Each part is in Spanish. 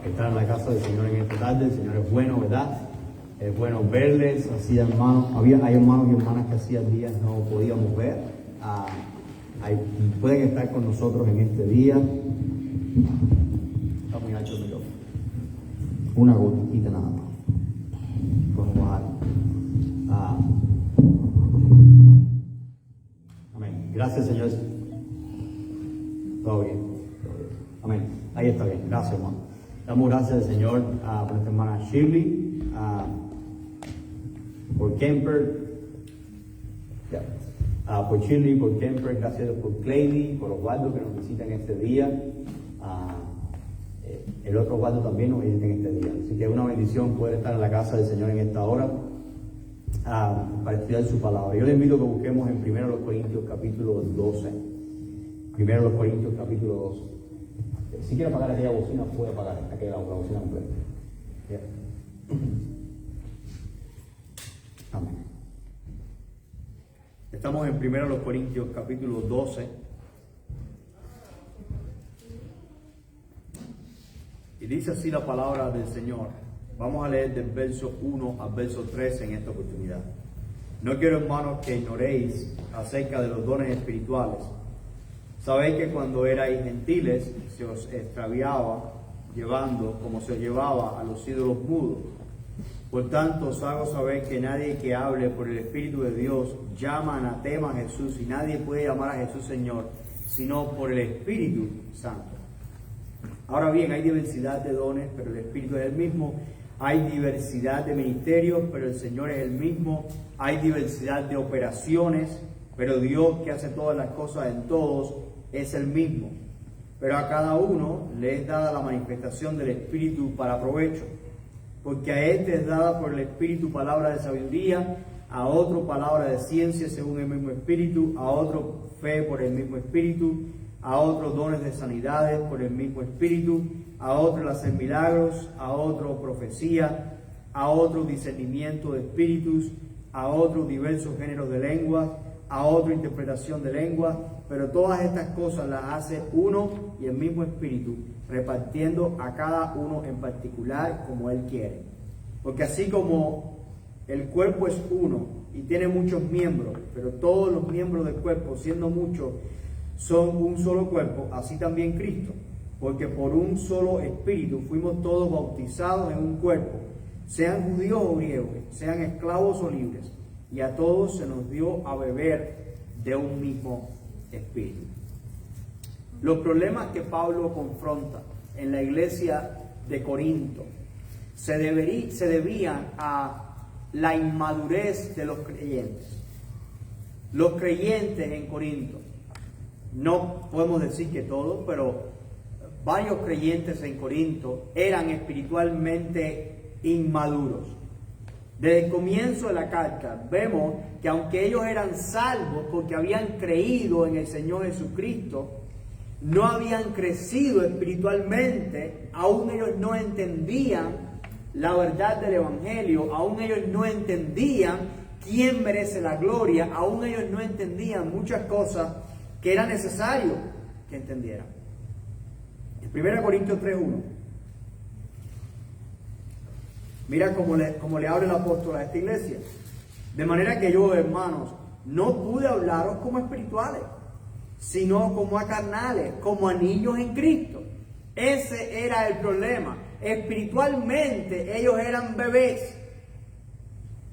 Estar en la casa del Señor en esta tarde. El Señor es bueno, ¿verdad? Es bueno verles. Hay hermanos y hermanas que hacía días no podíamos ver. Pueden estar con nosotros en este día. Está muy alto el micrófono. Una gotita nada más. Podemos bajar. Amén. Gracias, Señor. Todo bien. Amén. Ahí está bien. Gracias, hermano. Damos gracias al Señor por nuestra hermana Shirley, por Kemper, por Shirley, por Kemper, gracias por Clady, por Osvaldo que nos visitan este día. El otro Osvaldo también nos visita en este día. Así que es una bendición poder estar en la casa del Señor en esta hora para estudiar su palabra. Yo les invito a que busquemos en 1 Corintios capítulo 12. 1 Corintios capítulo 12. Si quiere apagar aquella bocina, puede apagar aquella bocina completa. Yeah. Amén. Estamos en 1 Corintios capítulo 12. Y dice así la palabra del Señor. Vamos a leer del verso 1 al verso 13 en esta oportunidad. No quiero, hermanos, que ignoréis acerca de los dones espirituales. Sabéis que cuando erais gentiles se os extraviaba llevando como se os llevaba a los ídolos mudos. Por tanto os hago saber que nadie que hable por el Espíritu de Dios llama anatema a Jesús, y nadie puede llamar a Jesús Señor sino por el Espíritu Santo. Ahora bien, hay diversidad de dones, pero el Espíritu es el mismo. Hay diversidad de ministerios, pero el Señor es el mismo. Hay diversidad de operaciones, pero Dios, que hace todas las cosas en todos, es el mismo. Pero a cada uno le es dada la manifestación del Espíritu para provecho. Porque a este es dada por el Espíritu palabra de sabiduría, a otro palabra de ciencia según el mismo Espíritu, a otro fe por el mismo Espíritu, a otros dones de sanidades por el mismo Espíritu, a otro el hacer milagros, a otro profecía, a otro discernimiento de espíritus, a otros diversos géneros de lenguas, a otra interpretación de lenguas, pero todas estas cosas las hace uno y el mismo Espíritu, repartiendo a cada uno en particular como Él quiere. Porque así como el cuerpo es uno y tiene muchos miembros, pero todos los miembros del cuerpo, siendo muchos, son un solo cuerpo, así también Cristo. Porque por un solo Espíritu fuimos todos bautizados en un cuerpo, sean judíos o griegos, sean esclavos o libres, y a todos se nos dio a beber de un mismo Espíritu. Los problemas que Pablo confronta en la iglesia de Corinto se debían a la inmadurez de los creyentes. Los creyentes en Corinto, no podemos decir que todos, pero varios creyentes en Corinto eran espiritualmente inmaduros. Desde el comienzo de la carta vemos que aunque ellos eran salvos porque habían creído en el Señor Jesucristo, no habían crecido espiritualmente, aún ellos no entendían la verdad del Evangelio, aún ellos no entendían quién merece la gloria, aún ellos no entendían muchas cosas que era necesario que entendieran. En 1 Corintios 3:1. Mira cómo le habla el apóstol a esta iglesia. De manera que yo, hermanos, no pude hablaros como espirituales, sino como a carnales, como a niños en Cristo. Ese era el problema. Espiritualmente ellos eran bebés.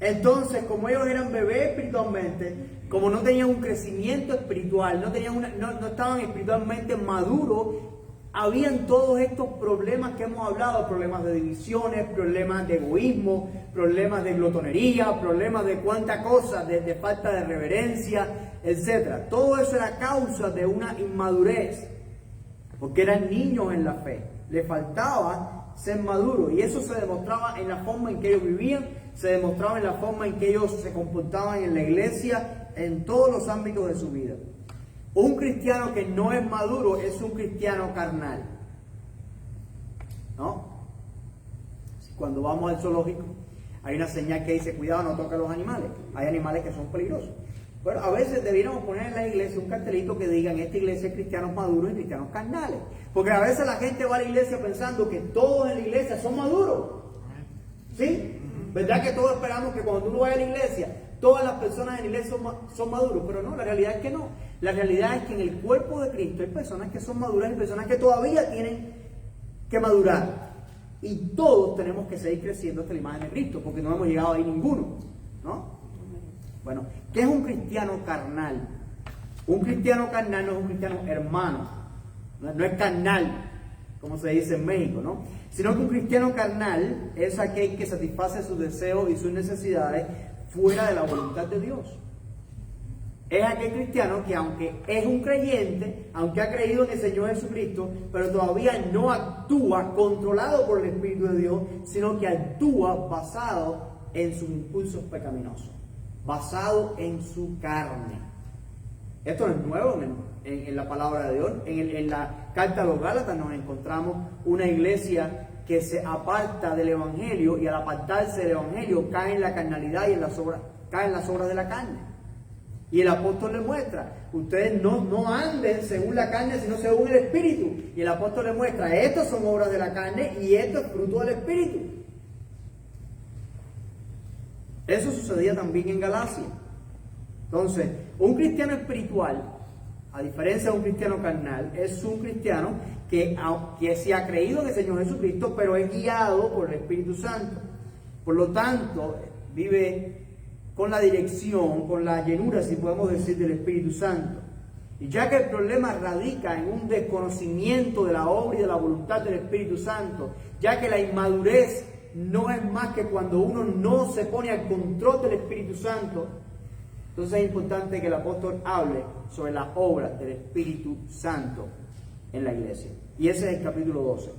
Entonces, como ellos eran bebés espiritualmente, como no tenían un crecimiento espiritual, no estaban espiritualmente maduros, habían todos estos problemas que hemos hablado, problemas de divisiones, problemas de egoísmo, problemas de glotonería, problemas de cuánta cosa, de falta de reverencia, etc. Todo eso era causa de una inmadurez, porque eran niños en la fe, les faltaba ser maduros, y eso se demostraba en la forma en que ellos vivían, se demostraba en la forma en que ellos se comportaban en la iglesia, en todos los ámbitos de su vida. Un cristiano que no es maduro es un cristiano carnal, ¿no? Cuando vamos al zoológico hay una señal que dice cuidado, no toca a los animales. Hay animales que son peligrosos. Bueno, a veces deberíamos poner en la iglesia un cartelito que diga: en esta iglesia hay cristianos maduros y cristianos carnales. Porque a veces la gente va a la iglesia pensando que todos en la iglesia son maduros. ¿Sí? ¿Verdad que todos esperamos que cuando uno vaya a la iglesia, todas las personas en la iglesia son maduros? Pero no, la realidad es que no. La realidad es que en el cuerpo de Cristo hay personas que son maduras y personas que todavía tienen que madurar. Y todos tenemos que seguir creciendo hasta la imagen de Cristo, porque no hemos llegado ahí ninguno, ¿no? Bueno, ¿qué es un cristiano carnal? Un cristiano carnal no es un cristiano hermano, no es carnal, como se dice en México, ¿no? Sino que un cristiano carnal es aquel que satisface sus deseos y sus necesidades fuera de la voluntad de Dios. Es aquel cristiano que, aunque es un creyente, aunque ha creído en el Señor Jesucristo, pero todavía no actúa controlado por el Espíritu de Dios, sino que actúa basado en sus impulsos pecaminosos, basado en su carne. Esto no es nuevo en la palabra de Dios. En la carta a los Gálatas nos encontramos una iglesia que se aparta del Evangelio, y al apartarse del Evangelio cae en la carnalidad y cae en las obras de la carne. Y el apóstol le muestra: ustedes no anden según la carne, sino según el Espíritu. Y el apóstol le muestra: estas son obras de la carne y esto es fruto del Espíritu. Eso sucedía también en Galacia. Entonces, un cristiano espiritual, a diferencia de un cristiano carnal, es un cristiano que se ha creído en el Señor Jesucristo, pero es guiado por el Espíritu Santo. Por lo tanto, vive con la dirección, con la llenura, si podemos decir, del Espíritu Santo. Y ya que el problema radica en un desconocimiento de la obra y de la voluntad del Espíritu Santo, ya que la inmadurez no es más que cuando uno no se pone al control del Espíritu Santo, entonces es importante que el apóstol hable sobre la obra del Espíritu Santo en la iglesia. Y ese es el capítulo 12.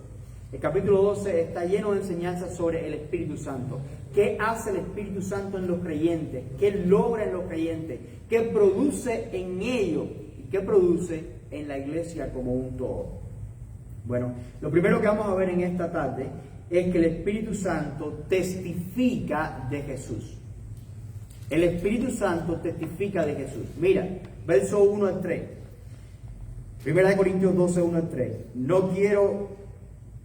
El capítulo 12 está lleno de enseñanzas sobre el Espíritu Santo. ¿Qué hace el Espíritu Santo en los creyentes? ¿Qué logra en los creyentes? ¿Qué produce en ellos? ¿Y qué produce en la iglesia como un todo? Bueno, lo primero que vamos a ver en esta tarde es que el Espíritu Santo testifica de Jesús. El Espíritu Santo testifica de Jesús. Mira, verso 1 al 3. 1 Corintios 12, 1 al 3. No quiero,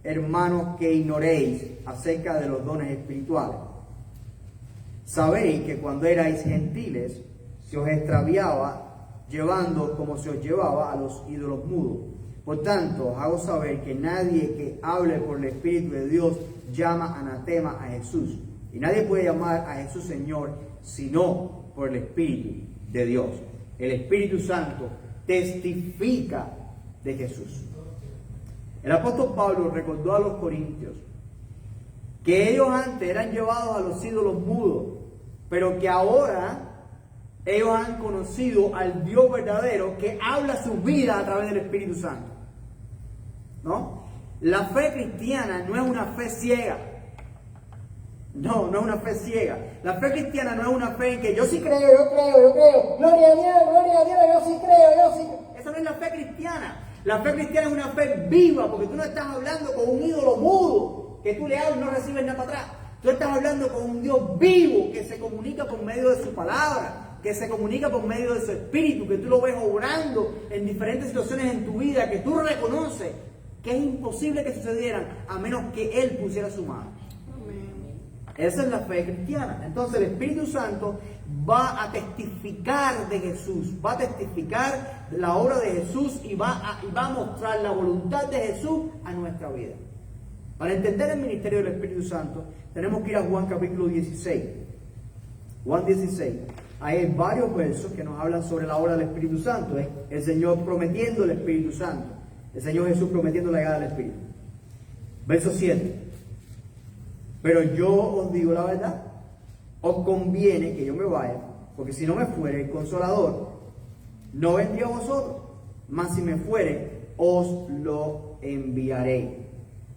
hermanos, que ignoréis acerca de los dones espirituales. Sabéis que cuando erais gentiles, se os extraviaba llevando como se os llevaba a los ídolos mudos. Por tanto, os hago saber que nadie que hable por el Espíritu de Dios llama anatema a Jesús. Y nadie puede llamar a Jesús Señor sino por el Espíritu de Dios. El Espíritu Santo testifica de Jesús. El apóstol Pablo recordó a los corintios que ellos antes eran llevados a los ídolos mudos, pero que ahora ellos han conocido al Dios verdadero que habla su vida a través del Espíritu Santo. ¿No? La fe cristiana no es una fe ciega. No es una fe ciega. La fe cristiana no es una fe en que yo sí creo, yo creo. Gloria a Dios, yo sí creo. Esa no es la fe cristiana. La fe cristiana es una fe viva, porque tú no estás hablando con un ídolo mudo, que tú le hablas y no recibes nada para atrás. Tú estás hablando con un Dios vivo, que se comunica por medio de su palabra, que se comunica por medio de su Espíritu, que tú lo ves obrando en diferentes situaciones en tu vida, que tú reconoces que es imposible que sucedieran a menos que Él pusiera su mano. Esa es la fe cristiana. Entonces el Espíritu Santo va a testificar de Jesús, va a testificar la obra de Jesús y va a mostrar la voluntad de Jesús a nuestra vida. Para entender el ministerio del Espíritu Santo, tenemos que ir a Juan capítulo 16. Juan 16. Ahí hay varios versos que nos hablan sobre la obra del Espíritu Santo. ¿Eh? El Señor prometiendo el Espíritu Santo. El Señor Jesús prometiendo la llegada del Espíritu. Verso 7. Pero yo os digo la verdad, os conviene que yo me vaya, porque si no me fuere el Consolador, no vendría a vosotros, mas si me fuere, os lo enviaré.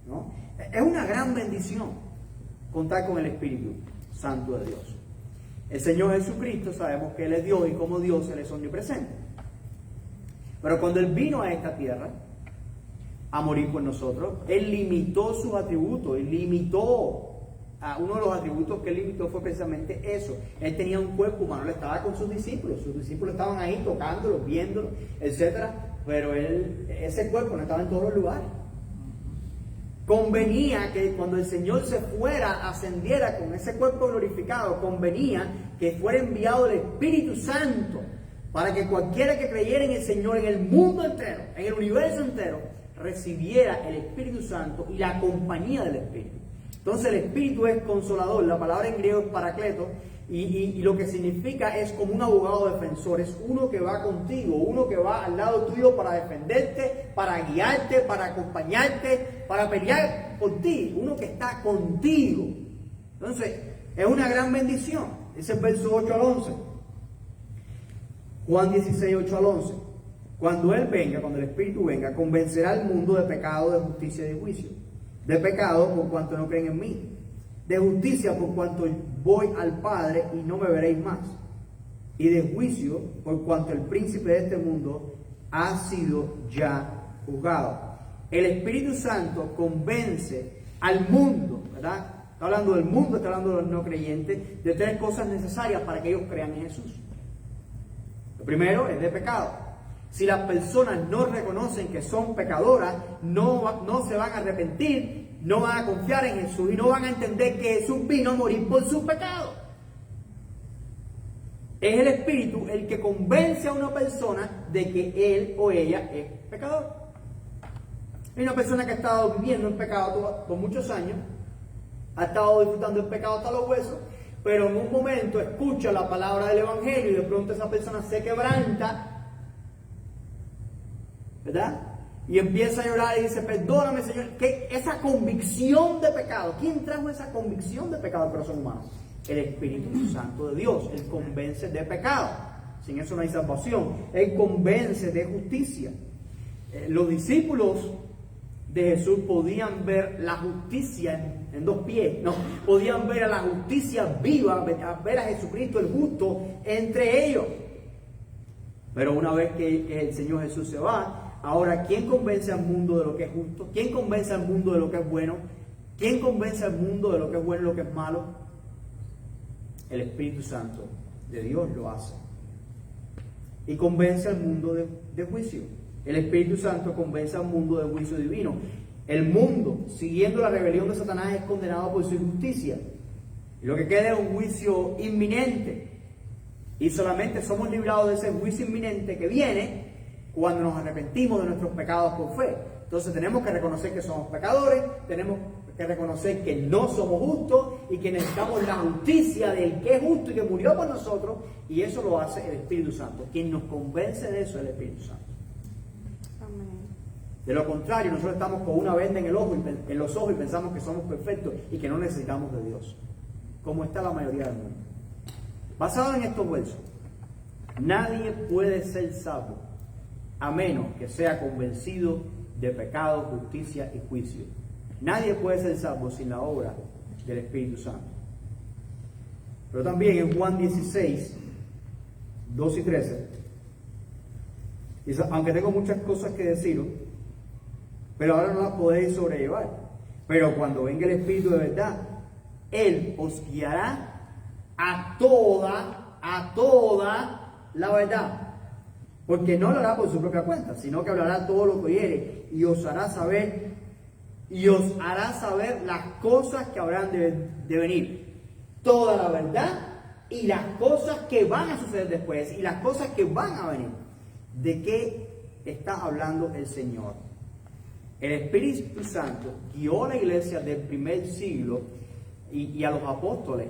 ¿No? Es una gran bendición contar con el Espíritu Santo de Dios. El Señor Jesucristo sabemos que Él es Dios y como Dios Él es omnipresente. Pero cuando Él vino a esta tierra a morir por nosotros, Él limitó sus atributos, Él limitó uno de los atributos que él limitó fue precisamente eso. Él tenía un cuerpo humano, él estaba con sus discípulos estaban ahí tocándolos, viéndolos, etcétera, pero ese cuerpo no estaba en todos los lugares. Convenía que cuando el Señor se fuera, ascendiera con ese cuerpo glorificado, convenía que fuera enviado el Espíritu Santo para que cualquiera que creyera en el Señor, en el mundo entero, en el universo entero, recibiera el Espíritu Santo y la compañía del Espíritu. Entonces el Espíritu es consolador, la palabra en griego es paracleto, y lo que significa es como un abogado defensor, es uno que va contigo, uno que va al lado tuyo para defenderte, para guiarte, para acompañarte, para pelear por ti, uno que está contigo. Entonces, es una gran bendición. Ese es el verso 8 al 11. Juan 16, 8 al 11. Cuando Él venga, cuando el Espíritu venga, convencerá al mundo de pecado, de justicia y de juicio. De pecado por cuanto no creen en mí. De justicia por cuanto voy al Padre y no me veréis más. Y de juicio por cuanto el príncipe de este mundo ha sido ya juzgado. El Espíritu Santo convence al mundo, ¿verdad? Está hablando del mundo, está hablando de los no creyentes, de tres cosas necesarias para que ellos crean en Jesús. Lo primero es de pecado. Si las personas no reconocen que son pecadoras, no se van a arrepentir, no van a confiar en Jesús y no van a entender que Jesús vino a morir por sus pecados. Es el Espíritu el que convence a una persona de que él o ella es pecador. Hay una persona que ha estado viviendo en pecado por muchos años, ha estado disfrutando el pecado hasta los huesos, pero en un momento escucha la palabra del Evangelio y de pronto esa persona se quebranta, ¿verdad? Y empieza a llorar y dice, perdóname, Señor. Que esa convicción de pecado, ¿quién trajo esa convicción de pecado al corazón humano? El Espíritu Santo de Dios. Él convence de pecado. Sin eso no hay salvación. Él convence de justicia. Los discípulos de Jesús podían ver la justicia en dos pies, ¿no? Podían ver a la justicia viva, ver a Jesucristo el justo entre ellos. Pero una vez que el Señor Jesús se va, ahora, ¿quién convence al mundo de lo que es justo? ¿Quién convence al mundo de lo que es bueno? ¿Quién convence al mundo de lo que es bueno y lo que es malo? El Espíritu Santo de Dios lo hace. Y convence al mundo de juicio. El Espíritu Santo convence al mundo de juicio divino. El mundo, siguiendo la rebelión de Satanás, es condenado por su injusticia. Y lo que queda es un juicio inminente. Y solamente somos librados de ese juicio inminente que viene cuando nos arrepentimos de nuestros pecados por fe. Entonces tenemos que reconocer que somos pecadores, tenemos que reconocer que no somos justos y que necesitamos la justicia del que es justo y que murió por nosotros, y eso lo hace el Espíritu Santo. Quien nos convence de eso es el Espíritu Santo. Amén. De lo contrario, nosotros estamos con una venda en los ojos y pensamos que somos perfectos y que no necesitamos de Dios, como está la mayoría del mundo. Basado en estos versos, nadie puede ser salvo a menos que sea convencido de pecado, justicia y juicio. Nadie puede ser salvo sin la obra del Espíritu Santo. Pero también en Juan 16, 2 y 13, dice, aunque tengo muchas cosas que deciros, pero ahora no las podéis sobrellevar. Pero cuando venga el Espíritu de verdad, Él os guiará a toda la verdad. Porque no lo hará por su propia cuenta, sino que hablará todo lo que oyere y os hará saber las cosas que habrán de venir. Toda la verdad y las cosas que van a suceder después y las cosas que van a venir. ¿De qué está hablando el Señor? El Espíritu Santo guió a la iglesia del primer siglo y a los apóstoles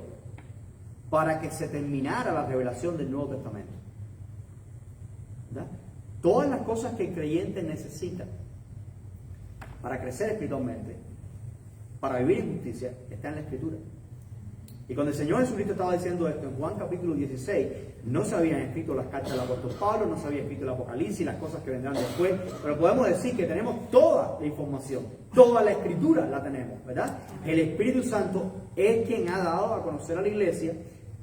para que se terminara la revelación del Nuevo Testamento. ¿Verdad? Todas las cosas que el creyente necesita para crecer espiritualmente, para vivir en justicia, están en la Escritura. Y cuando el Señor Jesucristo estaba diciendo esto en Juan capítulo 16, no se habían escrito las cartas del apóstol Pablo, no se había escrito el Apocalipsis, las cosas que vendrán después, pero podemos decir que tenemos toda la información, toda la Escritura la tenemos, ¿verdad? El Espíritu Santo es quien ha dado a conocer a la iglesia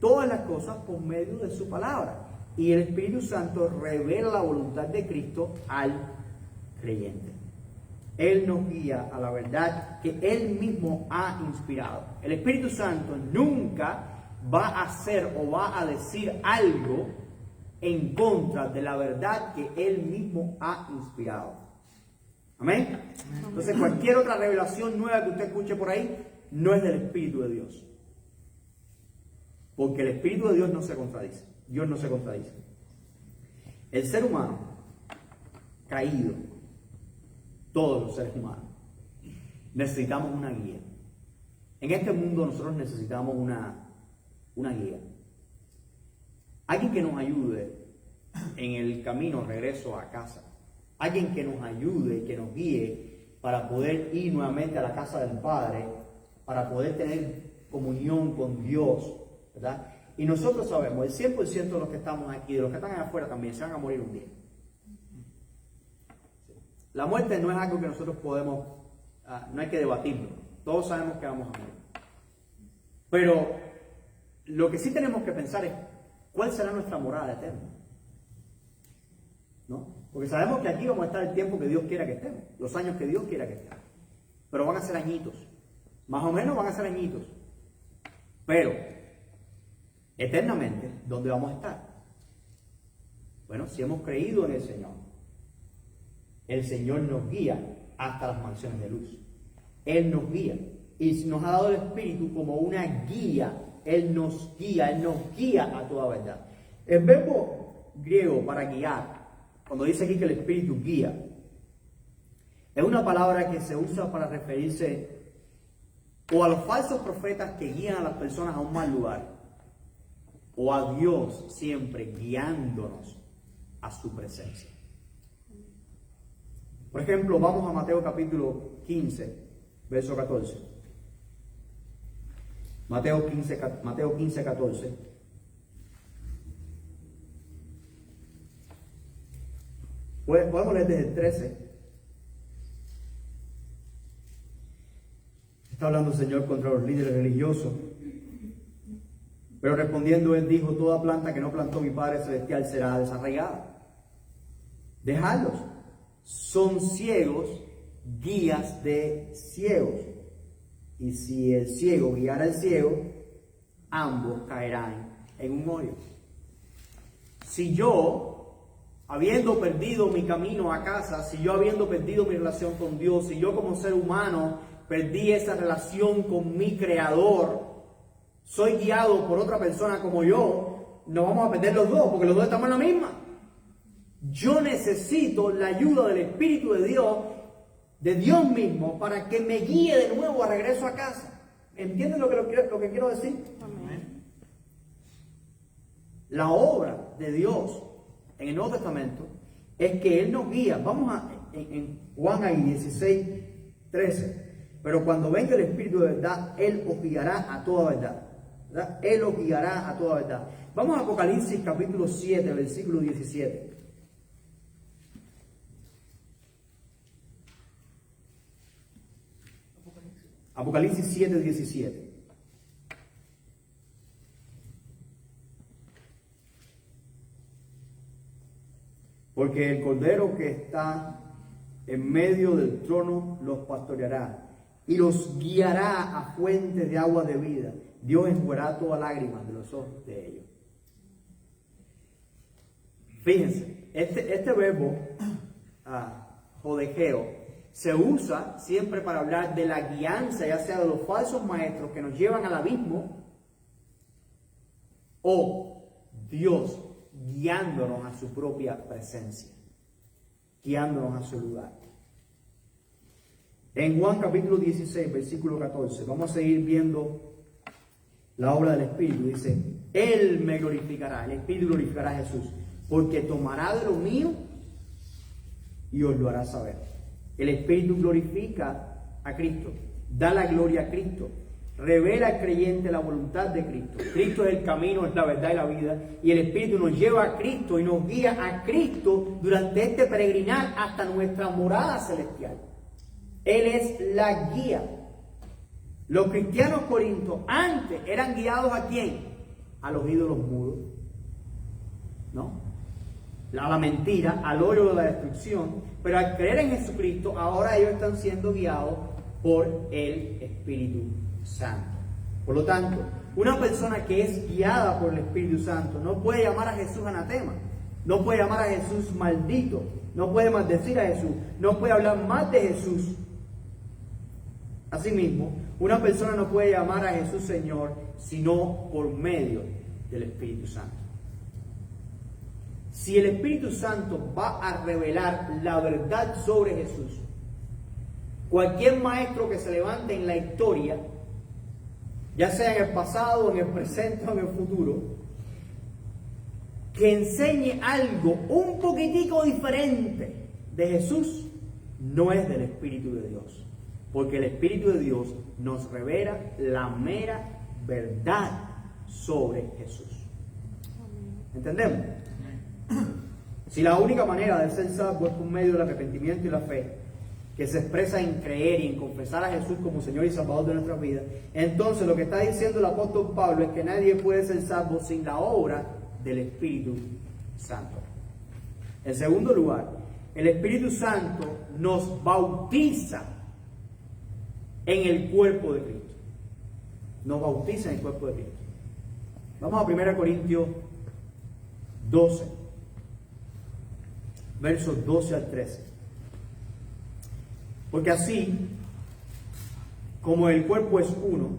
todas las cosas por medio de su palabra. Y el Espíritu Santo revela la voluntad de Cristo al creyente. Él nos guía a la verdad que Él mismo ha inspirado. El Espíritu Santo nunca va a hacer o va a decir algo en contra de la verdad que Él mismo ha inspirado. Amén. Entonces cualquier otra revelación nueva que usted escuche por ahí no es del Espíritu de Dios. Porque el Espíritu de Dios no se contradice. Dios no se contradice. El ser humano caído, todos los seres humanos, necesitamos una guía. En este mundo nosotros necesitamos una guía. Alguien que nos ayude en el camino regreso a casa. Alguien que nos ayude, que nos guíe para poder ir nuevamente a la casa del Padre, para poder tener comunión con Dios, ¿verdad? Y nosotros sabemos, el 100% de los que estamos aquí, de los que están allá afuera también, se van a morir un día. La muerte no es algo que nosotros podemos, no hay que debatirlo. Todos sabemos que vamos a morir. Pero lo que sí tenemos que pensar es, ¿cuál será nuestra morada eterna? ¿No? Porque sabemos que aquí vamos a estar el tiempo que Dios quiera que estemos, los años que Dios quiera que estemos. Pero van a ser añitos. Más o menos van a ser añitos. Pero, eternamente, ¿dónde vamos a estar? Bueno, si hemos creído en el Señor nos guía hasta las mansiones de luz. Él nos guía. Y nos ha dado el Espíritu como una guía. Él nos guía a toda verdad. El verbo griego para guiar, cuando dice aquí que el Espíritu guía, es una palabra que se usa para referirse o a los falsos profetas que guían a las personas a un mal lugar, o a Dios siempre guiándonos a su presencia. Por ejemplo, vamos a Mateo capítulo 15, verso 14. Mateo 15, 14. Podemos leer desde el 13. Está hablando el Señor contra los líderes religiosos. Pero respondiendo él dijo, toda planta que no plantó mi Padre Celestial será desarraigada. Dejadlos. Son ciegos, guías de ciegos. Y si el ciego guiara al ciego, ambos caerán en un hoyo. Si yo, habiendo perdido mi camino a casa, si yo habiendo perdido mi relación con Dios, si yo como ser humano perdí esa relación con mi Creador, soy guiado por otra persona como yo, no vamos a perder los dos, porque los dos estamos en la misma. Yo necesito la ayuda del Espíritu de Dios mismo, para que me guíe de nuevo a regreso a casa. ¿Entienden lo que quiero decir? Amén. La obra de Dios en el Nuevo Testamento es que Él nos guía. Vamos en Juan ahí 16, 13. Pero cuando venga el Espíritu de verdad, Él os guiará a toda verdad. ¿Verdad? Él os guiará a toda verdad. Vamos a Apocalipsis capítulo 7, versículo 17. Apocalipsis 7, 17. Porque el Cordero que está en medio del trono los pastoreará y los guiará a fuentes de agua de vida. Dios enjugará toda lágrima de los ojos de ellos. Fíjense, este verbo, jodegeo, se usa siempre para hablar de la guianza, ya sea de los falsos maestros que nos llevan al abismo, o Dios guiándonos a su propia presencia, guiándonos a su lugar. En Juan capítulo 16, versículo 14, vamos a seguir viendo la obra del Espíritu. Dice, Él me glorificará, el Espíritu glorificará a Jesús, porque tomará de lo mío y os lo hará saber. El Espíritu glorifica a Cristo, da la gloria a Cristo, revela al creyente la voluntad de Cristo. Cristo es el camino, es la verdad y la vida, y el Espíritu nos lleva a Cristo y nos guía a Cristo durante este peregrinar hasta nuestra morada celestial. Él es la guía. Los cristianos corintios antes eran guiados ¿a quién? A los ídolos mudos, ¿no? a la mentira, al hoyo de la destrucción, pero al creer en Jesucristo, ahora ellos están siendo guiados por el Espíritu Santo. Por lo tanto, una persona que es guiada por el Espíritu Santo no puede llamar a Jesús anatema, no puede llamar a Jesús maldito, no puede maldecir a Jesús, no puede hablar más de Jesús. Asimismo, una persona no puede llamar a Jesús Señor sino por medio del Espíritu Santo. Si el Espíritu Santo va a revelar la verdad sobre Jesús, cualquier maestro que se levante en la historia, ya sea en el pasado, en el presente o en el futuro, que enseñe algo un poquitico diferente de Jesús, no es del Espíritu de Dios. Porque el Espíritu de Dios nos revela la mera verdad sobre Jesús. ¿Entendemos? Si la única manera de ser salvo es por medio del arrepentimiento y la fe, que se expresa en creer y en confesar a Jesús como Señor y Salvador de nuestras vidas, entonces lo que está diciendo el apóstol Pablo es que nadie puede ser salvo sin la obra del Espíritu Santo. En segundo lugar, el Espíritu Santo nos bautiza en el cuerpo de Cristo. Nos bautiza en el cuerpo de Cristo. Vamos a 1 Corintios 12, versos 12 al 13. Porque así, como el cuerpo es uno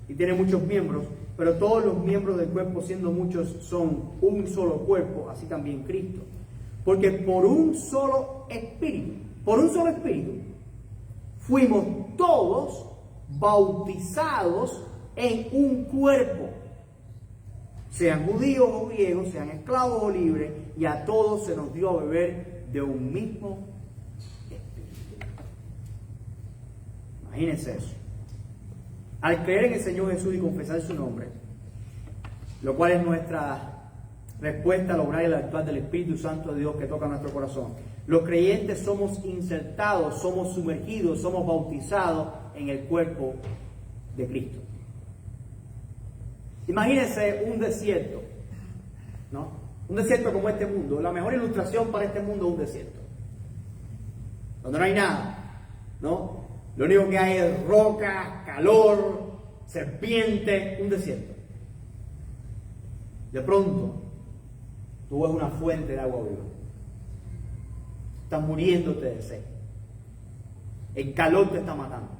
y tiene muchos miembros, pero todos los miembros del cuerpo, siendo muchos, son un solo cuerpo, así también Cristo. Porque por un solo espíritu, fuimos todos bautizados en un cuerpo, sean judíos o griegos, sean esclavos o libres, y a todos se nos dio a beber de un mismo espíritu. Imagínense eso. Al creer en el Señor Jesús y confesar su nombre, lo cual es nuestra respuesta al obrar y al actuar del Espíritu Santo de Dios que toca nuestro corazón, los creyentes somos insertados, somos sumergidos, somos bautizados en el cuerpo de Cristo. Imagínense un desierto, ¿no? Un desierto como este mundo. La mejor ilustración para este mundo es un desierto, donde no hay nada, ¿no? Lo único que hay es roca, calor, serpiente, un desierto. De pronto, tú ves una fuente de agua viva. Estás muriéndote de sed. El calor te está matando.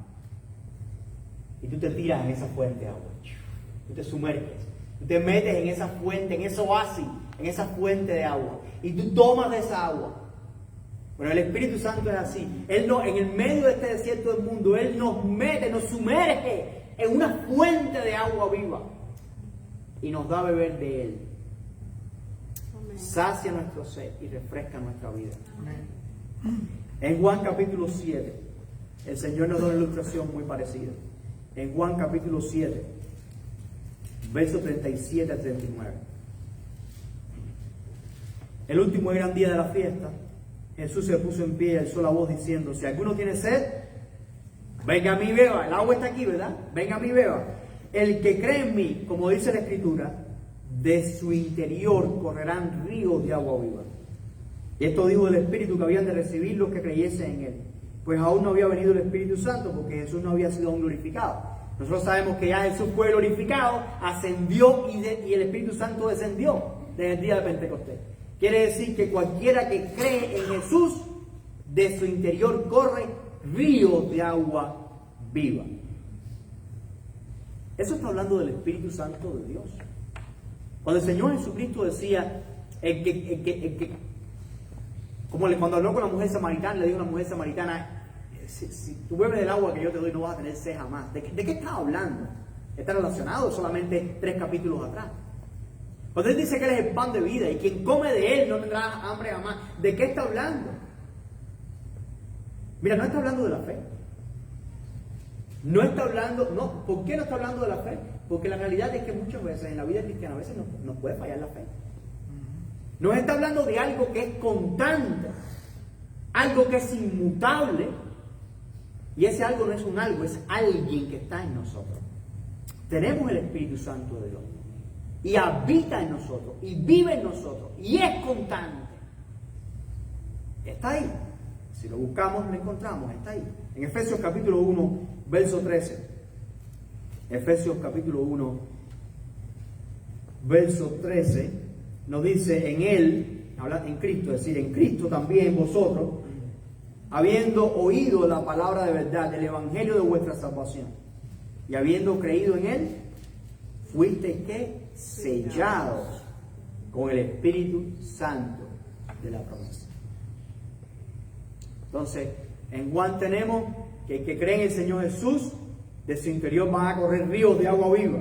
Y tú te tiras en esa fuente de agua. Tú te sumerges. Tú te metes en esa fuente, en ese oasis, en esa fuente de agua. Y tú tomas de esa agua. Bueno, el Espíritu Santo es así. Él no, en el medio de este desierto del mundo, Él nos mete, nos sumerge en una fuente de agua viva. Y nos da a beber de Él. Amén. Sacia nuestro sed y refresca nuestra vida. Amén. En Juan capítulo 7, el Señor nos da una ilustración muy parecida. En Juan capítulo 7, versos 37 al 39. El último y gran día de la fiesta, Jesús se puso en pie y alzó la voz diciendo: si alguno tiene sed, venga a mí y beba. El agua está aquí, ¿verdad? Venga a mí y beba. El que cree en mí, como dice la Escritura, de su interior correrán ríos de agua viva. Y esto dijo el Espíritu que habían de recibir los que creyesen en Él. Pues aún no había venido el Espíritu Santo, porque Jesús no había sido aún glorificado. Nosotros sabemos que ya Jesús fue glorificado, ascendió y el Espíritu Santo descendió desde el día de Pentecostés. Quiere decir que cualquiera que cree en Jesús, de su interior corre ríos de agua viva. Eso está hablando del Espíritu Santo de Dios. Cuando el Señor Jesucristo decía, cuando habló con la mujer samaritana, le dijo a la mujer samaritana: si tú bebes del agua que yo te doy, no vas a tener sed jamás. ¿De qué está hablando? Está relacionado solamente 3 capítulos atrás. Cuando Él dice que Él es el pan de vida y quien come de Él no tendrá hambre jamás, ¿de qué está hablando? Mira, no está hablando de la fe. No está hablando, no. ¿Por qué no está hablando de la fe? Porque la realidad es que muchas veces en la vida cristiana a veces nos puede fallar la fe. Nos está hablando de algo que es constante, algo que es inmutable, y ese algo no es un algo, es alguien que está en nosotros. Tenemos el Espíritu Santo de Dios y habita en nosotros y vive en nosotros y es constante. Está ahí. Si lo buscamos, lo encontramos, está ahí. En Efesios capítulo 1, verso 13. Efesios capítulo 1, verso 13, nos dice, en Él, habla en Cristo, es decir, en Cristo también vosotros, habiendo oído la palabra de verdad, el evangelio de vuestra salvación, y habiendo creído en Él, fuisteis ¿qué? Sellados con el Espíritu Santo de la promesa. Entonces, en Juan tenemos que el que cree en el Señor Jesús, de su interior van a correr ríos de agua viva.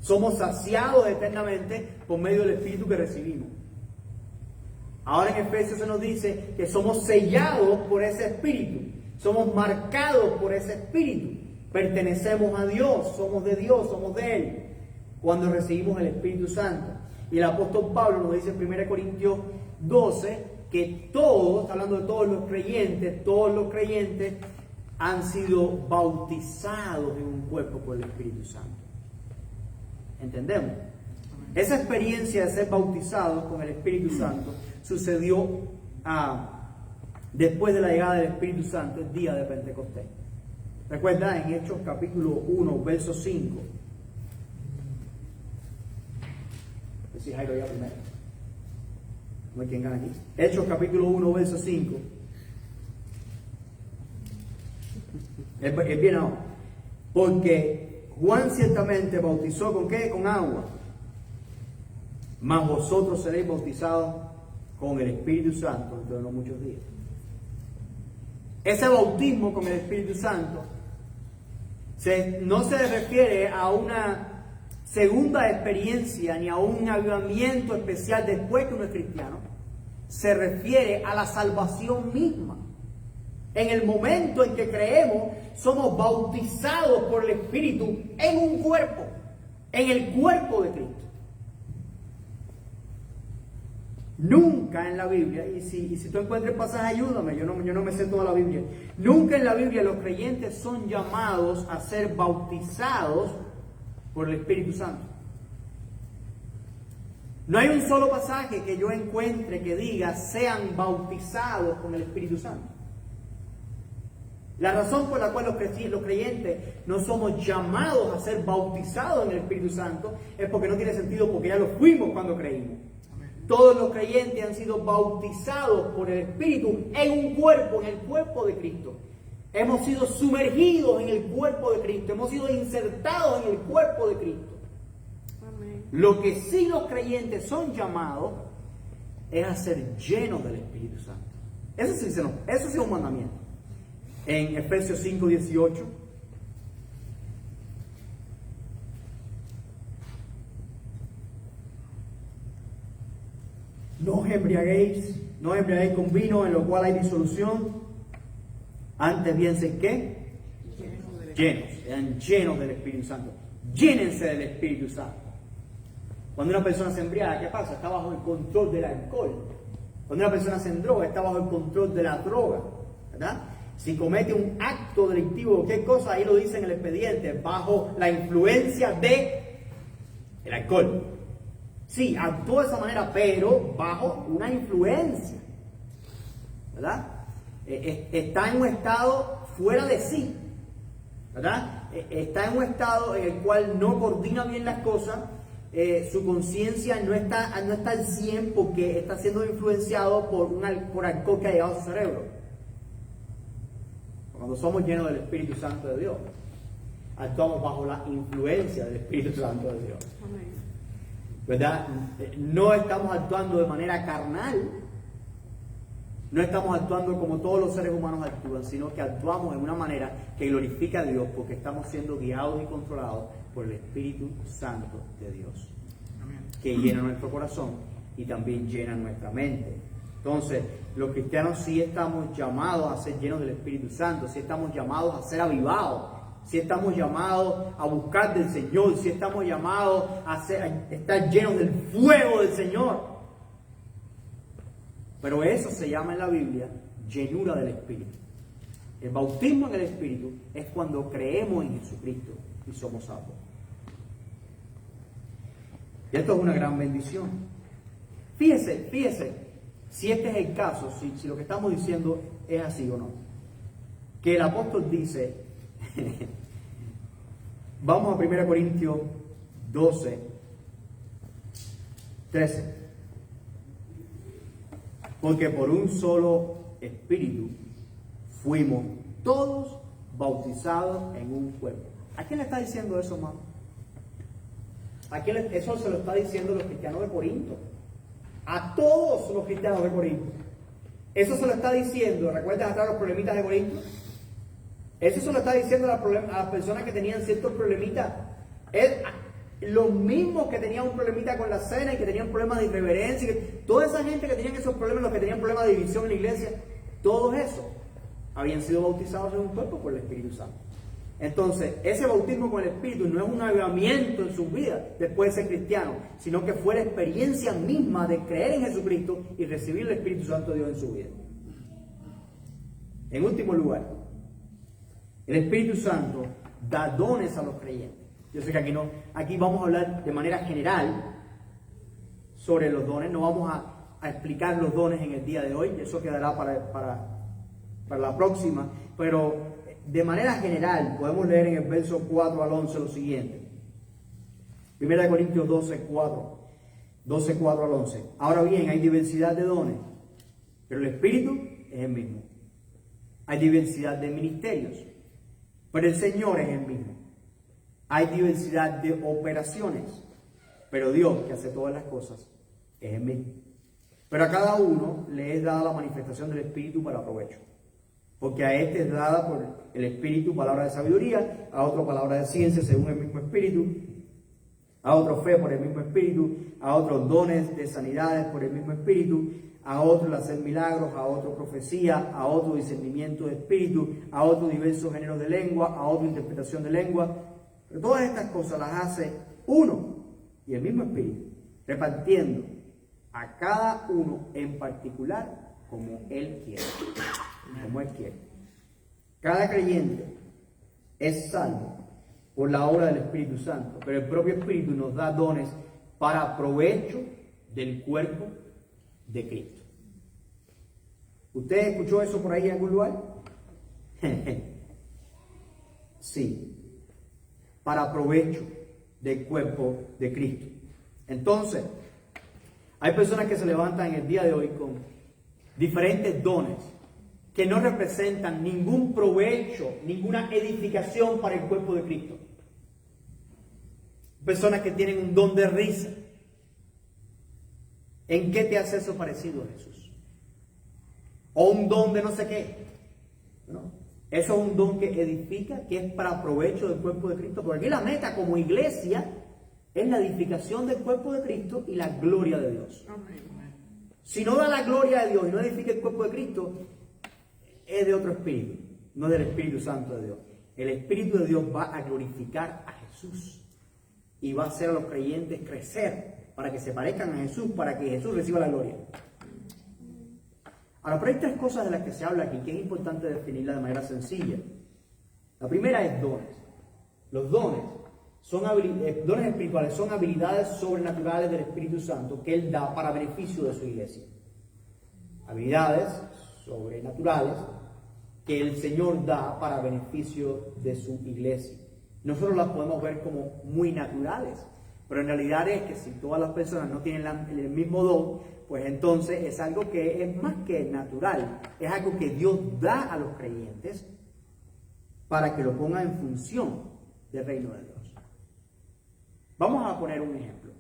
Somos saciados eternamente por medio del Espíritu que recibimos. Ahora en Efesios se nos dice que somos sellados por ese Espíritu. Somos marcados por ese Espíritu. Pertenecemos a Dios, somos de Dios, somos de Él. Cuando recibimos el Espíritu Santo. Y el apóstol Pablo nos dice en 1 Corintios 12 que todos, está hablando de todos los creyentes han sido bautizados en un cuerpo por el Espíritu Santo. ¿Entendemos? Esa experiencia de ser bautizados con el Espíritu Santo sucedió después de la llegada del Espíritu Santo, el día de Pentecostés. Recuerda en Hechos capítulo 1, verso 5. Si Jairo ya primero. No hay quien gane aquí. Hechos capítulo 1, verso 5. Es bien ahora. Porque Juan ciertamente bautizó ¿con qué? Con agua. Mas vosotros seréis bautizados con el Espíritu Santo dentro de no muchos días. Ese bautismo con el Espíritu Santo no se refiere a una segunda experiencia ni a un avivamiento especial después que uno es cristiano. Se refiere a la salvación misma. En el momento en que creemos, somos bautizados por el Espíritu en un cuerpo, en el cuerpo de Cristo. Nunca en la Biblia, y si tú encuentras pasaje, ayúdame, yo no me sé toda la Biblia. Nunca en la Biblia los creyentes son llamados a ser bautizados por el Espíritu Santo. No hay un solo pasaje que yo encuentre que diga sean bautizados con el Espíritu Santo. La razón por la cual los creyentes no somos llamados a ser bautizados en el Espíritu Santo es porque no tiene sentido, porque ya lo fuimos cuando creímos. Todos los creyentes han sido bautizados por el Espíritu en un cuerpo, en el cuerpo de Cristo. Hemos sido sumergidos en el cuerpo de Cristo, hemos sido insertados en el cuerpo de Cristo. Amén. Lo que sí los creyentes son llamados es a ser llenos del Espíritu Santo. Eso sí es un mandamiento. En Efesios 5:18. No os embriaguéis con vino en lo cual hay disolución. Antes bien sé ¿qué? Llenos del Espíritu Santo. Llénense del Espíritu Santo. Cuando una persona se embriaga, ¿qué pasa? Está bajo el control del alcohol. Cuando una persona se endroga, está bajo el control de la droga, ¿verdad? Si comete un acto delictivo o qué cosa, ahí lo dice en el expediente, bajo la influencia del alcohol. Sí, actuó de esa manera, pero bajo una influencia, ¿verdad? Está en un estado fuera de sí, ¿verdad? Está en un estado en el cual no coordina bien las cosas, su conciencia no está al 100 porque está siendo influenciado por alcohol que ha llegado a su cerebro. Cuando somos llenos del Espíritu Santo de Dios, actuamos bajo la influencia del Espíritu Santo de Dios. Amén. ¿Verdad? No estamos actuando de manera carnal, no estamos actuando como todos los seres humanos actúan, sino que actuamos en una manera que glorifica a Dios porque estamos siendo guiados y controlados por el Espíritu Santo de Dios. Amén. Que llena nuestro corazón y también llena nuestra mente. Entonces, los cristianos sí estamos llamados a ser llenos del Espíritu Santo, sí estamos llamados a ser avivados, sí estamos llamados a buscar del Señor, sí estamos llamados a estar llenos del fuego del Señor. Pero eso se llama en la Biblia llenura del Espíritu. El bautismo en el Espíritu es cuando creemos en Jesucristo y somos salvos. Y esto es una gran bendición. Fíjese, si este es el caso, si lo que estamos diciendo es así o no. Que el apóstol dice, vamos a 1 Corintios 12, 13. Porque por un solo espíritu fuimos todos bautizados en un cuerpo. ¿A quién le está diciendo eso, hermano? Eso se lo está diciendo los cristianos de Corinto. A todos los cristianos de Corinto. Eso se lo está diciendo, ¿recuerdas atrás los problemitas de Corinto? Eso se lo está diciendo a las personas que tenían ciertos problemitas. Los mismos que tenían un problemita con la cena y que tenían problemas de irreverencia, toda esa gente que tenían esos problemas, los que tenían problemas de división en la iglesia, todos esos habían sido bautizados en un cuerpo por el Espíritu Santo. Entonces, ese bautismo con el Espíritu no es un avivamiento en su vida después de ser cristiano, sino que fue la experiencia misma de creer en Jesucristo y recibir el Espíritu Santo de Dios en su vida. En último lugar, el Espíritu Santo da dones a los creyentes. Yo sé que aquí vamos a hablar de manera general sobre los dones, no vamos a explicar los dones en el día de hoy, eso quedará para la próxima, pero de manera general podemos leer en el verso 4 al 11 lo siguiente. 1 Corintios 12, 4 al 11. Ahora bien, hay diversidad de dones, pero el Espíritu es el mismo. Hay diversidad de ministerios, pero el Señor es el mismo. Hay diversidad de operaciones, pero Dios, que hace todas las cosas, es el mismo. Pero a cada uno le es dada la manifestación del Espíritu para provecho. Porque a este es dada por el Espíritu palabra de sabiduría, a otro palabra de ciencia según el mismo Espíritu, a otro fe por el mismo Espíritu, a otros dones de sanidades por el mismo Espíritu, a otro el hacer milagros, a otro profecía, a otro discernimiento de espíritu, a otro diversos géneros de lengua, a otro interpretación de lengua. Pero todas estas cosas las hace uno y el mismo Espíritu, repartiendo a cada uno en particular como Él quiere. Como Él quiere. Cada creyente es salvo por la obra del Espíritu Santo, pero el propio Espíritu nos da dones para provecho del cuerpo de Cristo. ¿Usted escuchó eso por ahí en algún lugar? Sí. Para provecho del cuerpo de Cristo. Entonces, hay personas que se levantan en el día de hoy con diferentes dones que no representan ningún provecho, ninguna edificación para el cuerpo de Cristo. Personas que tienen un don de risa. ¿En qué te hace eso parecido a Jesús? O un don de no sé qué. ¿No? Eso es un don que edifica, que es para provecho del cuerpo de Cristo. Porque aquí la meta como iglesia es la edificación del cuerpo de Cristo y la gloria de Dios. Si no da la gloria de Dios y no edifica el cuerpo de Cristo, es de otro espíritu, no del Espíritu Santo de Dios. El Espíritu de Dios va a glorificar a Jesús y va a hacer a los creyentes crecer para que se parezcan a Jesús, para que Jesús reciba la gloria. Ahora, pero hay tres cosas de las que se habla aquí que es importante definirlas de manera sencilla. La primera es dones. Los dones dones espirituales son habilidades sobrenaturales del Espíritu Santo que Él da para beneficio de su iglesia. Habilidades sobrenaturales que el Señor da para beneficio de su iglesia. Nosotros las podemos ver como muy naturales, pero en realidad es que si todas las personas no tienen el mismo don, pues entonces es algo que es más que natural, es algo que Dios da a los creyentes para que lo pongan en función del reino de Dios. Vamos a poner un ejemplo.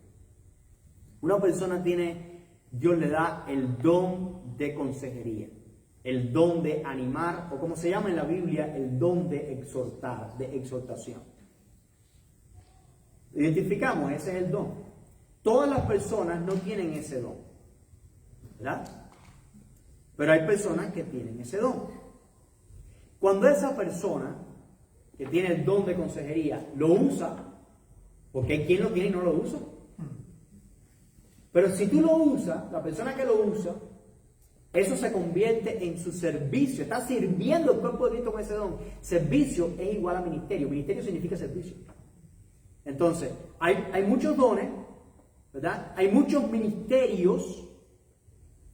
Una persona Dios le da el don de consejería, el don de animar, o como se llama en la Biblia, el don de exhortar, de exhortación. Identificamos, ese es el don. Todas las personas no tienen ese don, ¿verdad? Pero hay personas que tienen ese don. Cuando esa persona que tiene el don de consejería lo usa, porque hay quien lo tiene y no lo usa. Pero si tú lo usas, la persona que lo usa, eso se convierte en su servicio. Está sirviendo el cuerpo de Cristo con ese don. Servicio es igual a ministerio. Ministerio significa servicio. Entonces, hay muchos dones, ¿verdad? Hay muchos ministerios,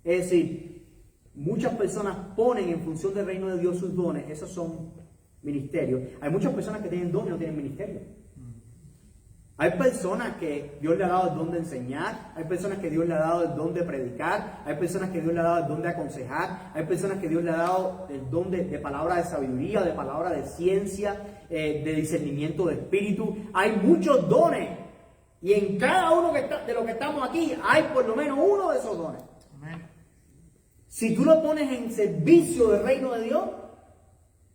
Es decir, muchas personas ponen en función del reino de Dios sus dones, esos son ministerios. Hay muchas personas que tienen dones y no tienen ministerio. Hay personas que Dios le ha dado el don de enseñar, hay personas que Dios le ha dado el don de predicar, hay personas que Dios le ha dado el don de aconsejar, hay personas que Dios le ha dado el don de palabra de sabiduría, de palabra de ciencia, de discernimiento de espíritu. Hay muchos dones y en cada uno de los que estamos aquí hay por lo menos uno de esos dones. Amén. Si tú lo pones en servicio del reino de Dios,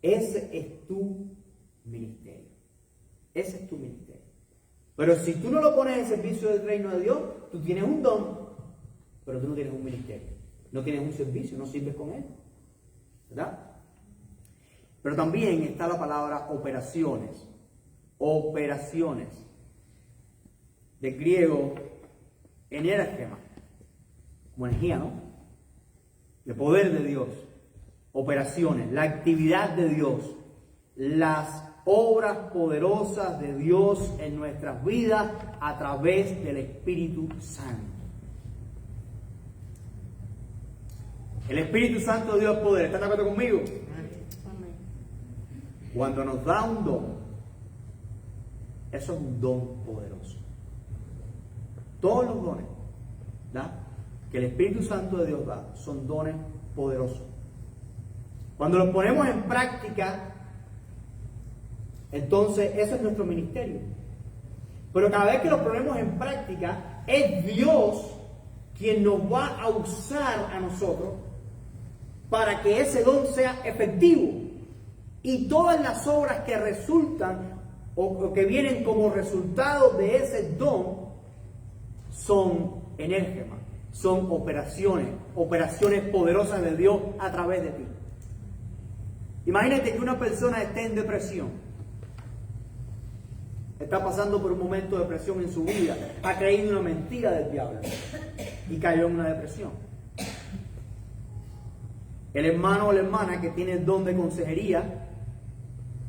ese es tu ministerio. Ese es tu ministerio. Pero si tú no lo pones en servicio del reino de Dios, tú tienes un don, pero tú no tienes un ministerio. No tienes un servicio, no sirves con él. ¿Verdad? Pero también está la palabra operaciones. Operaciones. Del griego, energema. Como energía, ¿no? El poder de Dios. Operaciones. La actividad de Dios. Las obras poderosas de Dios en nuestras vidas a través del Espíritu Santo. El Espíritu Santo de Dios es poder. ¿Están de acuerdo conmigo? Amén. Cuando nos da un don, eso es un don poderoso. Todos los dones, ¿verdad?, que el Espíritu Santo de Dios da son dones poderosos. Cuando los ponemos en práctica, entonces eso es nuestro ministerio. Pero cada vez que lo ponemos en práctica, es Dios quien nos va a usar a nosotros para que ese don sea efectivo. Y todas las obras que resultan o que vienen como resultado de ese don son energemas, son operaciones poderosas de Dios a través de ti. Imagínate que una persona esté en depresión. Está pasando por un momento de depresión en su vida, ha creído una mentira del diablo y cayó en una depresión. El hermano o la hermana que tiene el don de consejería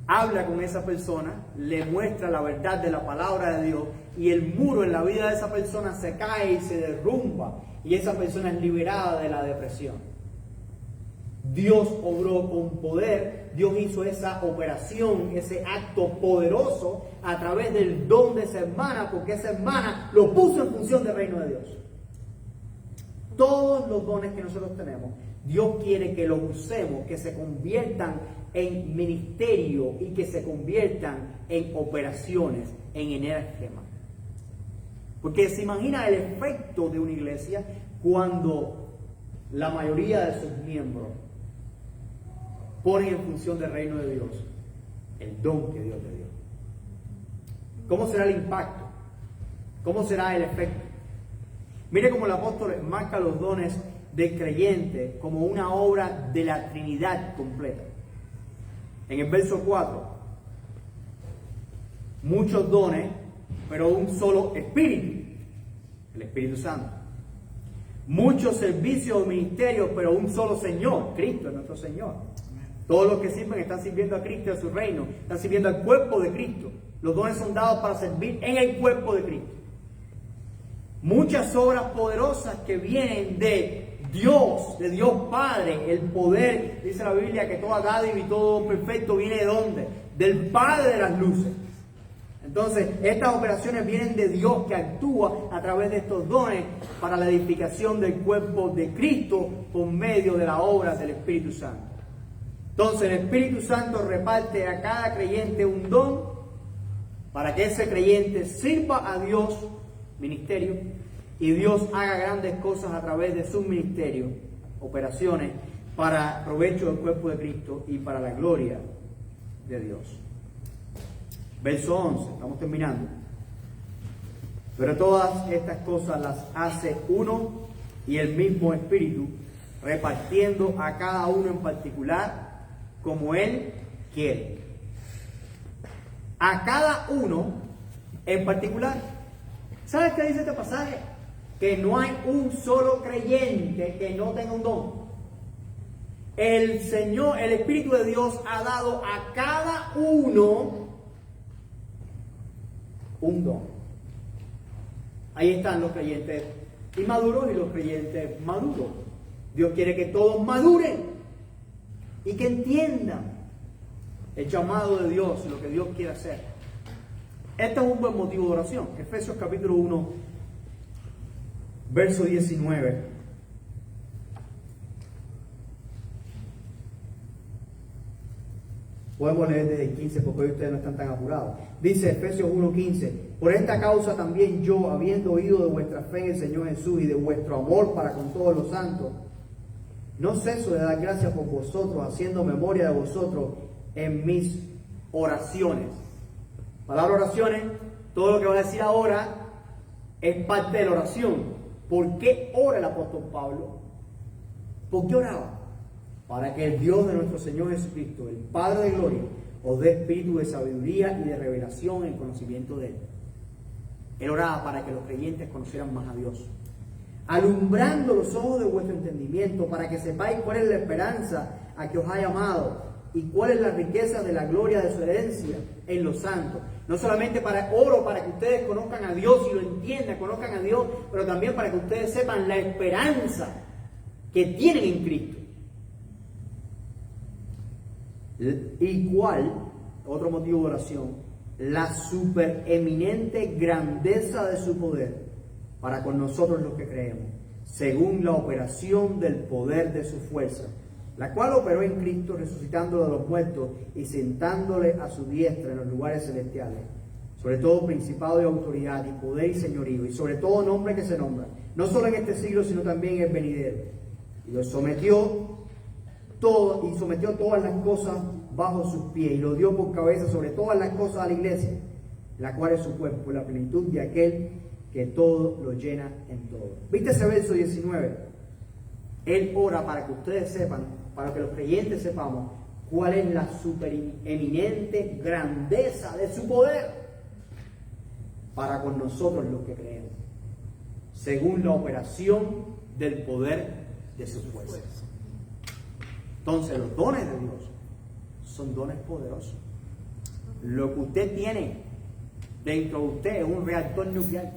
habla con esa persona, le muestra la verdad de la palabra de Dios y el muro en la vida de esa persona se cae y se derrumba y esa persona es liberada de la depresión. Dios obró con poder, Dios hizo esa operación, ese acto poderoso a través del don de esa hermana, porque esa hermana lo puso en función del reino de Dios. Todos los dones que nosotros tenemos, Dios quiere que los usemos, que se conviertan en ministerio y que se conviertan en operaciones, en energema. Porque se imagina el efecto de una iglesia cuando la mayoría de sus miembros ponen en función del reino de Dios el don que Dios le dio. ¿Cómo será el impacto? ¿Cómo será el efecto? Mire cómo el apóstol marca los dones del creyente como una obra de la Trinidad completa. En el verso 4, muchos dones, pero un solo Espíritu, el Espíritu Santo. Muchos servicios o ministerios, pero un solo Señor, Cristo es nuestro Señor. Todos los que sirven están sirviendo a Cristo y a su reino, están sirviendo al cuerpo de Cristo. Los dones son dados para servir en el cuerpo de Cristo. Muchas obras poderosas que vienen de Dios Padre, el poder, dice la Biblia que toda dádiva y todo perfecto viene de ¿dónde? Del Padre de las luces. Entonces, estas operaciones vienen de Dios que actúa a través de estos dones para la edificación del cuerpo de Cristo por medio de la obra del Espíritu Santo. Entonces, el Espíritu Santo reparte a cada creyente un don para que ese creyente sirva a Dios, ministerio, y Dios haga grandes cosas a través de su ministerio, operaciones, para provecho del cuerpo de Cristo y para la gloria de Dios. Verso 11, estamos terminando. Pero todas estas cosas las hace uno y el mismo Espíritu, repartiendo a cada uno en particular como Él quiere. A cada uno en particular. ¿Sabes qué dice este pasaje? Que no hay un solo creyente que no tenga un don. El Señor, el Espíritu de Dios ha dado a cada uno un don. Ahí están los creyentes inmaduros y los creyentes maduros. Dios quiere que todos maduren y que entiendan el llamado de Dios y lo que Dios quiere hacer. Este es un buen motivo de oración. Efesios capítulo 1, verso 19. Podemos leer desde el 15 porque hoy ustedes no están tan apurados. Dice Efesios 1:15: por esta causa también yo, habiendo oído de vuestra fe en el Señor Jesús y de vuestro amor para con todos los santos, no ceso de dar gracias por vosotros, haciendo memoria de vosotros en mis oraciones. Palabra oraciones, todo lo que voy a decir ahora es parte de la oración. ¿Por qué ora el apóstol Pablo? ¿Por qué oraba? Para que el Dios de nuestro Señor Jesucristo, el Padre de gloria, os dé espíritu de sabiduría y de revelación en conocimiento de Él. Él oraba para que los creyentes conocieran más a Dios, alumbrando los ojos de vuestro entendimiento, para que sepáis cuál es la esperanza a que os ha llamado y cuál es la riqueza de la gloria de su herencia en los santos. No solamente oro para que ustedes conozcan a Dios y lo entiendan, conozcan a Dios, pero también para que ustedes sepan la esperanza que tienen en Cristo. Y cuál, otro motivo de oración, la supereminente grandeza de su poder para con nosotros los que creemos, según la operación del poder de su fuerza, la cual operó en Cristo, resucitándolo de los muertos y sentándole a su diestra en los lugares celestiales, sobre todo principado y autoridad y poder y señorío, y sobre todo nombre que se nombra, no solo en este siglo, sino también en el venidero. Y lo sometió todo, y sometió todas las cosas bajo sus pies, y lo dio por cabeza sobre todas las cosas a la iglesia, la cual es su cuerpo, la plenitud de aquel que todo lo llena en todo. ¿Viste ese verso 19? Él ora para que ustedes sepan, para que los creyentes sepamos cuál es la supereminente grandeza de su poder para con nosotros los que creemos, según la operación del poder de su fuerza. Entonces, los dones de Dios son dones poderosos. Lo que usted tiene dentro de usted es un reactor nuclear.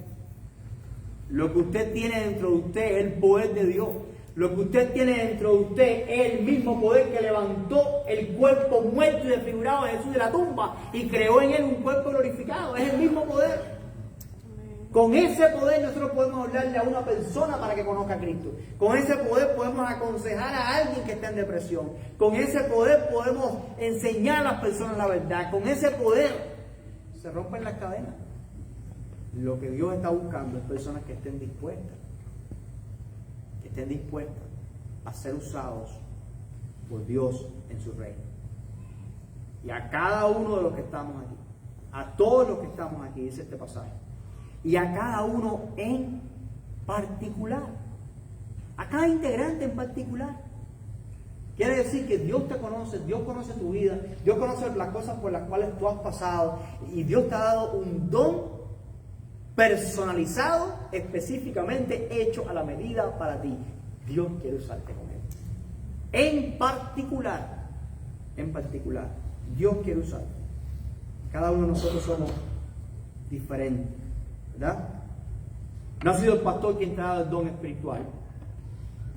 Lo que usted tiene dentro de usted es el poder de Dios. Lo que usted tiene dentro de usted es el mismo poder que levantó el cuerpo muerto y desfigurado de Jesús de la tumba y creó en él un cuerpo glorificado. Es el mismo poder. Con ese poder nosotros podemos hablarle a una persona para que conozca a Cristo. Con ese poder podemos aconsejar a alguien que está en depresión. Con ese poder podemos enseñar a las personas la verdad. Con ese poder se rompen las cadenas. Lo que Dios está buscando es personas que estén dispuestas a ser usados por Dios en su reino. Y a cada uno de los que estamos aquí, a todos los que estamos aquí, dice este pasaje, y a cada uno en particular, a cada integrante en particular. Quiere decir que Dios te conoce, Dios conoce tu vida, Dios conoce las cosas por las cuales tú has pasado, y Dios te ha dado un don personalizado, específicamente hecho a la medida para ti. Dios quiere usarte con él. En particular, Dios quiere usarte. Cada uno de nosotros somos diferentes, ¿verdad? No ha sido el pastor quien te ha dado el don espiritual.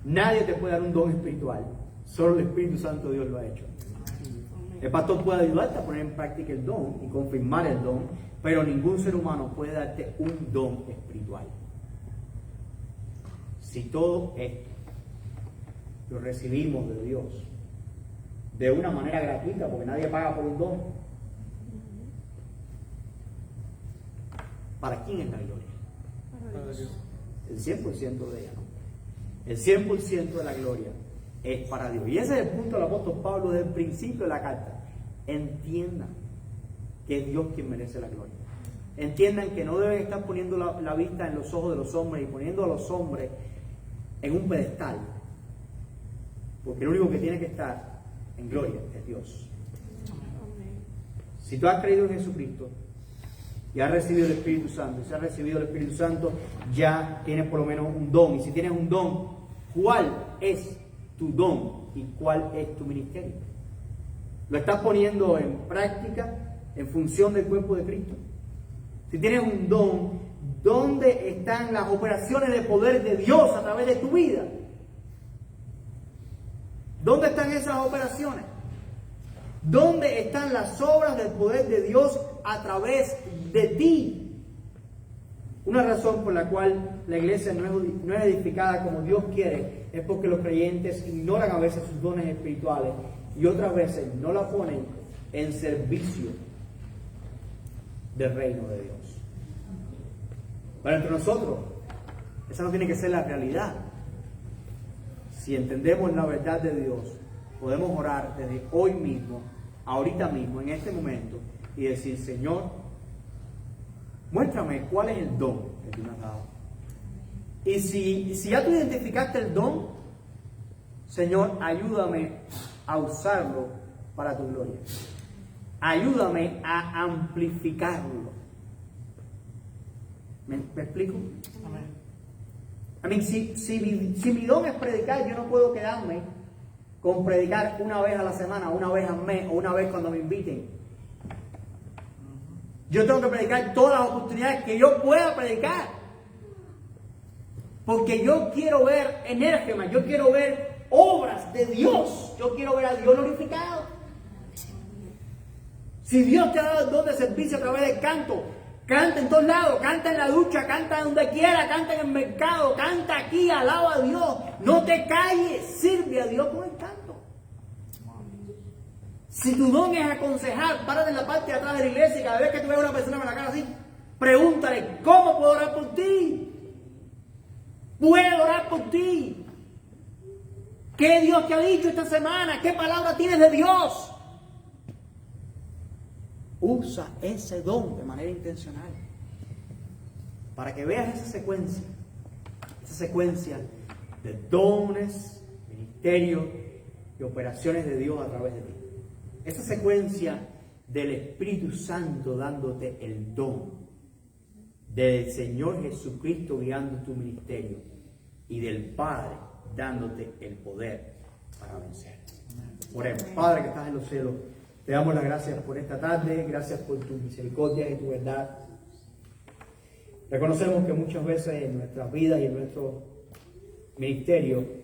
Nadie te puede dar un don espiritual. Solo el Espíritu Santo de Dios lo ha hecho. El pastor puede ayudarte a poner en práctica el don y confirmar el don, pero ningún ser humano puede darte un don espiritual. Si todo esto lo recibimos de Dios de una manera gratuita, porque nadie paga por un don, ¿para quién es la gloria? Para Dios. El 100% de ella, ¿no? El 100% de la gloria es para Dios. Y ese es el punto del apóstol Pablo desde el principio de la carta. Entiendan que es Dios quien merece la gloria. Entiendan que no deben estar poniendo la vista en los ojos de los hombres y poniendo a los hombres en un pedestal. Porque el único que tiene que estar en gloria es Dios. Si tú has creído en Jesucristo y has recibido el Espíritu Santo, y si has recibido el Espíritu Santo, ya tienes por lo menos un don. Y si tienes un don, ¿cuál es tu don y cuál es tu ministerio? ¿Lo estás poniendo en práctica en función del cuerpo de Cristo? Si tienes un don, ¿dónde están las operaciones de poder de Dios a través de tu vida? ¿Dónde están esas operaciones? ¿Dónde están las obras del poder de Dios a través de ti? Una razón por la cual la iglesia no es edificada como Dios quiere es porque los creyentes ignoran a veces sus dones espirituales y otras veces no la ponen en servicio del reino de Dios. Pero entre nosotros, esa no tiene que ser la realidad. Si entendemos la verdad de Dios, podemos orar desde hoy mismo, ahorita mismo, en este momento, y decir: Señor, muéstrame cuál es el don que tú me has dado. Y si ya tú identificaste el don, Señor, ayúdame a usarlo para tu gloria. Ayúdame a amplificarlo. ¿Me explico? Amén. Si mi don es predicar, yo no puedo quedarme con predicar una vez a la semana, una vez al mes o una vez cuando me inviten. Yo tengo que predicar todas las oportunidades que yo pueda predicar. Porque yo quiero ver energema, yo quiero ver obras de Dios. Yo quiero ver a Dios glorificado. Si Dios te ha dado el don de servicio a través del canto, canta en todos lados, canta en la ducha, canta donde quiera, canta en el mercado, canta aquí, alaba a Dios. No te calles, sirve a Dios con el canto. Si tu don es aconsejar, párate en la parte de atrás de la iglesia y cada vez que tú veas a una persona con la cara así, pregúntale: ¿cómo puedo orar por ti? ¿Puedo orar por ti? ¿Qué Dios te ha dicho esta semana? ¿Qué palabra tienes de Dios? Usa ese don de manera intencional para que veas esa secuencia de dones, ministerios y operaciones de Dios a través de ti. Esa secuencia del Espíritu Santo dándote el don, del Señor Jesucristo guiando tu ministerio y del Padre dándote el poder para vencer. Oremos. Padre que estás en los cielos, te damos las gracias por esta tarde, gracias por tu misericordia y tu verdad. Reconocemos que muchas veces en nuestras vidas y en nuestro ministerio,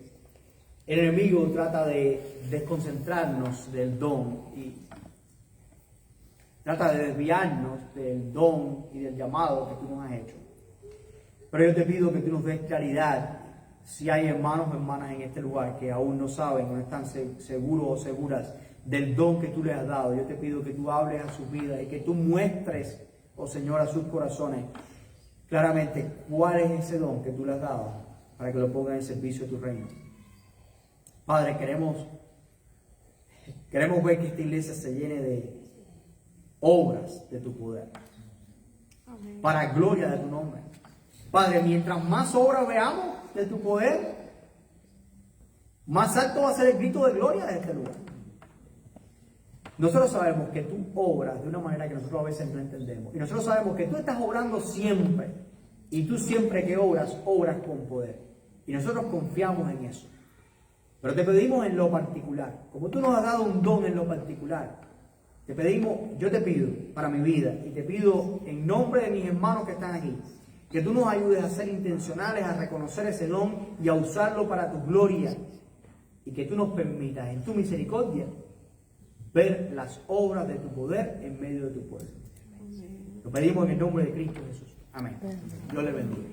el enemigo trata de desconcentrarnos del don y trata de desviarnos del don y del llamado que tú nos has hecho. Pero yo te pido que tú nos des claridad. Si hay hermanos o hermanas en este lugar que aún no saben o no están seguros o seguras del don que tú les has dado, yo te pido que tú hables a sus vidas y que tú muestres, oh Señor, a sus corazones claramente cuál es ese don que tú les has dado para que lo pongan en servicio de tu reino. Padre, queremos ver que esta iglesia se llene de obras de tu poder. Amén. Para gloria de tu nombre. Padre, mientras más obras veamos de tu poder, más alto va a ser el grito de gloria de este lugar. Nosotros sabemos que tú obras de una manera que nosotros a veces no entendemos. Y nosotros sabemos que tú estás obrando siempre. Y tú siempre que obras, obras con poder. Y nosotros confiamos en eso. Pero te pedimos en lo particular, como tú nos has dado un don en lo particular, yo te pido para mi vida y te pido en nombre de mis hermanos que están aquí, que tú nos ayudes a ser intencionales, a reconocer ese don y a usarlo para tu gloria y que tú nos permitas en tu misericordia ver las obras de tu poder en medio de tu pueblo. Lo pedimos en el nombre de Cristo Jesús. Amén. Dios le bendiga.